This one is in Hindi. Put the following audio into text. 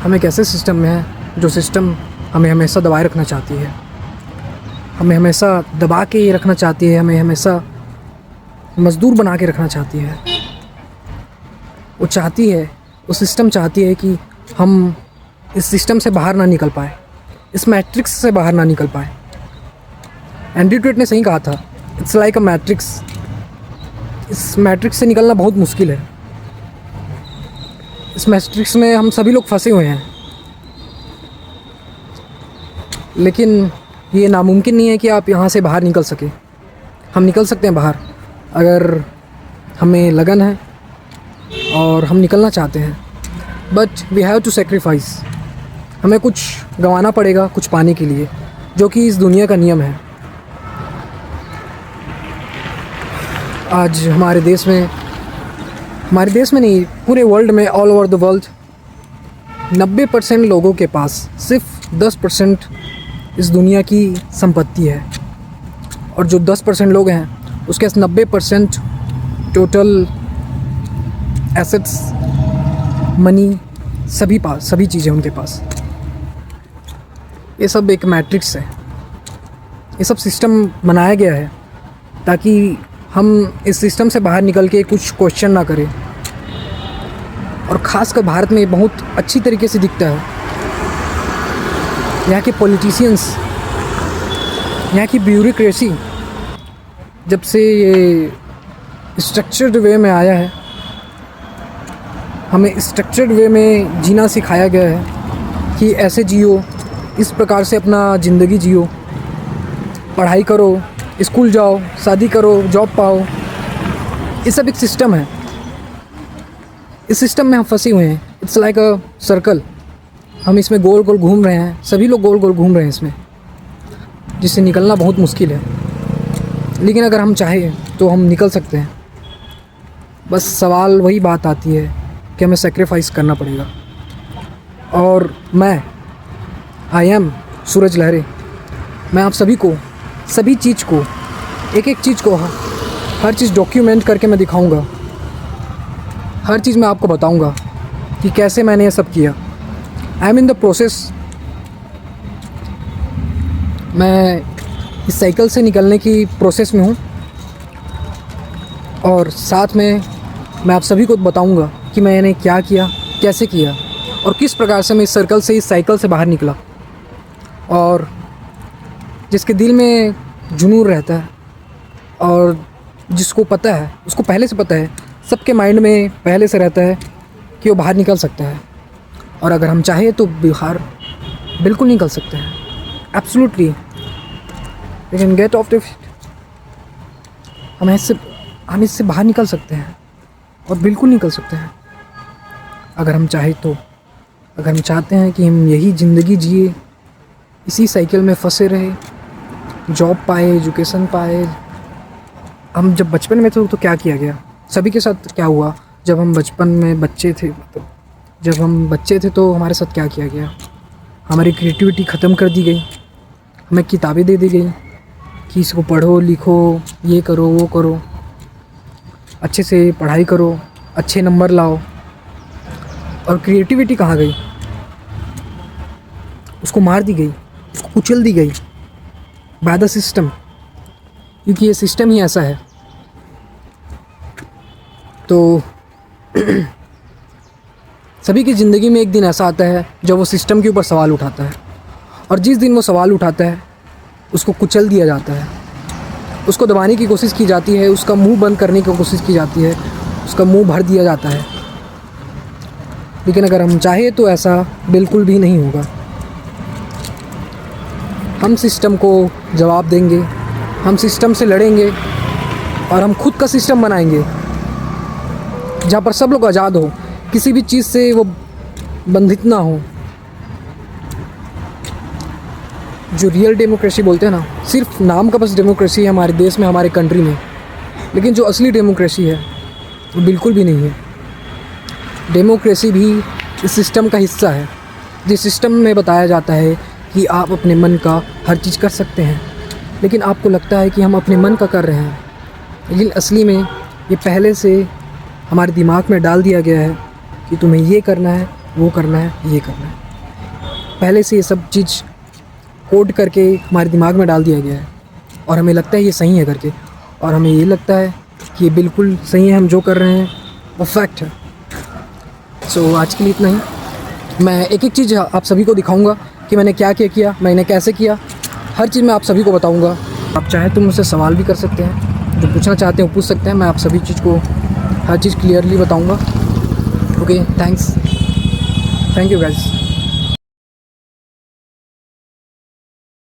हम एक ऐसे सिस्टम में हैं जो सिस्टम हमें हमेशा दबाए रखना चाहती है, हमें हमेशा दबा के ये रखना चाहती है, हमें हमेशा मज़दूर बना के रखना चाहती है। वो चाहती है, वो सिस्टम चाहती है कि हम इस सिस्टम से बाहर ना निकल पाए, इस मैट्रिक्स से बाहर ना निकल पाए। एंड्रयू टेट ने सही कहा था, इट्स लाइक अ मैट्रिक्स। इस मैट्रिक्स से निकलना बहुत मुश्किल है। इस मैट्रिक्स में हम सभी लोग फंसे हुए हैं, लेकिन ये नामुमकिन नहीं है कि आप यहाँ से बाहर निकल सके। हम निकल सकते हैं बाहर अगर हमें लगन है और हम निकलना चाहते हैं, but we have to sacrifice. हमें कुछ गंवाना पड़ेगा कुछ पाने के लिए, जो कि इस दुनिया का नियम है। आज हमारे देश में नहीं, पूरे वर्ल्ड में, ऑल ओवर द वर्ल्ड 90% लोगों के पास सिर्फ 10% इस दुनिया की संपत्ति है, और जो 10% लोग हैं उसके पास 90% टोटल एसेट्स, मनी, सभी चीज़ें उनके पास। ये सब एक मैट्रिक्स है, ये सब सिस्टम बनाया गया है ताकि हम इस सिस्टम से बाहर निकल के कुछ क्वेश्चन ना करें। और ख़ासकर भारत में ये बहुत अच्छी तरीके से दिखता है। यहाँ के पॉलिटिशियंस, यहाँ की ब्यूरोक्रेसी, जब से ये स्ट्रक्चर्ड वे में आया है, हमें स्ट्रक्चर्ड वे में जीना सिखाया गया है कि ऐसे जियो, इस प्रकार से अपना ज़िंदगी जियो, पढ़ाई करो, स्कूल जाओ, शादी करो, जॉब पाओ। ये सब एक सिस्टम है। इस सिस्टम में हम फंसे हुए हैं। It's like a circle. हम इसमें गोल गोल घूम रहे हैं, सभी लोग गोल गोल घूम रहे हैं इसमें, जिससे निकलना बहुत मुश्किल है। लेकिन अगर हम चाहें तो हम निकल सकते हैं। बस सवाल वही बात आती है कि हमें सेक्रीफाइस करना पड़ेगा। और मैं आई एम सूरज लहरे, मैं आप सभी को, सभी चीज़ को, एक एक चीज़ को, हर चीज़ डॉक्यूमेंट करके मैं दिखाऊंगा। हर चीज़ मैं आपको बताऊंगा कि कैसे मैंने ये सब किया। I am in the process. मैं इस साइकिल से निकलने की प्रोसेस में हूँ, और साथ में मैं आप सभी को बताऊंगा कि मैंने क्या किया, कैसे किया, और किस प्रकार से मैं इस सर्कल से, इस साइकिल से बाहर निकला। और जिसके दिल में जुनून रहता है और जिसको पता है, उसको पहले से पता है, सबके माइंड में पहले से रहता है कि वो बाहर निकल सकता है। और अगर हम चाहें तो बाहर बिल्कुल निकल सकते हैं। Absolutely we can get off it. हम इससे बाहर निकल सकते हैं, और बिल्कुल निकल सकते हैं अगर हम चाहें तो। अगर हम चाहते हैं कि हम यही ज़िंदगी जिए, इसी साइकिल में फंसे रहे, जॉब पाए, एजुकेशन पाए। हम जब बचपन में थे तो क्या किया गया, सभी के साथ क्या हुआ जब हम बचपन में बच्चे थे, जब हम बच्चे थे तो हमारे साथ क्या किया गया। हमारी क्रिएटिविटी ख़त्म कर दी गई। हमें किताबें दे दी गई कि इसको पढ़ो, लिखो, ये करो, वो करो, अच्छे से पढ़ाई करो, अच्छे नंबर लाओ। और क्रिएटिविटी कहाँ गई? उसको मार दी गई, उसको कुचल दी गई बाय द सिस्टम, क्योंकि ये सिस्टम ही ऐसा है। तो सभी की ज़िंदगी में एक दिन ऐसा आता है जब वो सिस्टम के ऊपर सवाल उठाता है, और जिस दिन वो सवाल उठाता है उसको कुचल दिया जाता है, उसको दबाने की कोशिश की जाती है, उसका मुंह बंद करने की कोशिश की जाती है, उसका मुंह भर दिया जाता है। लेकिन अगर हम चाहें तो ऐसा बिल्कुल भी नहीं होगा। हम सिस्टम को जवाब देंगे, हम सिस्टम से लड़ेंगे, और हम खुद का सिस्टम बनाएंगे जहाँ पर सब लोग आज़ाद हो, किसी भी चीज़ से वो बंधित ना हो। जो रियल डेमोक्रेसी बोलते हैं ना, सिर्फ नाम का बस डेमोक्रेसी है हमारे देश में, हमारे कंट्री में, लेकिन जो असली डेमोक्रेसी है वो बिल्कुल भी नहीं है। डेमोक्रेसी भी इस सिस्टम का हिस्सा है, जिस सिस्टम में बताया जाता है कि आप अपने मन का हर चीज़ कर सकते हैं। लेकिन आपको लगता है कि हम अपने मन का कर रहे हैं, लेकिन असली में ये पहले से हमारे दिमाग में डाल दिया गया है कि तुम्हें ये करना है, वो करना है, ये करना है। पहले से ये सब चीज़ कोड करके हमारे दिमाग में डाल दिया गया है और हमें लगता है ये सही है करके, और हमें ये लगता है कि ये बिल्कुल सही है, हम जो कर रहे हैं वो फैक्ट है। सो आज के लिए इतना ही। मैं एक एक चीज़ आप सभी को दिखाऊंगा कि मैंने क्या क्या किया, मैंने कैसे किया, हर चीज़ मैं आप सभी को बताऊंगा। आप चाहे तो मुझसे सवाल भी कर सकते हैं, जो पूछना चाहते हैं वो पूछ सकते हैं, मैं आप सभी चीज़ को हर चीज़ क्लियरली बताऊंगा। Okay, thanks, thank you guys.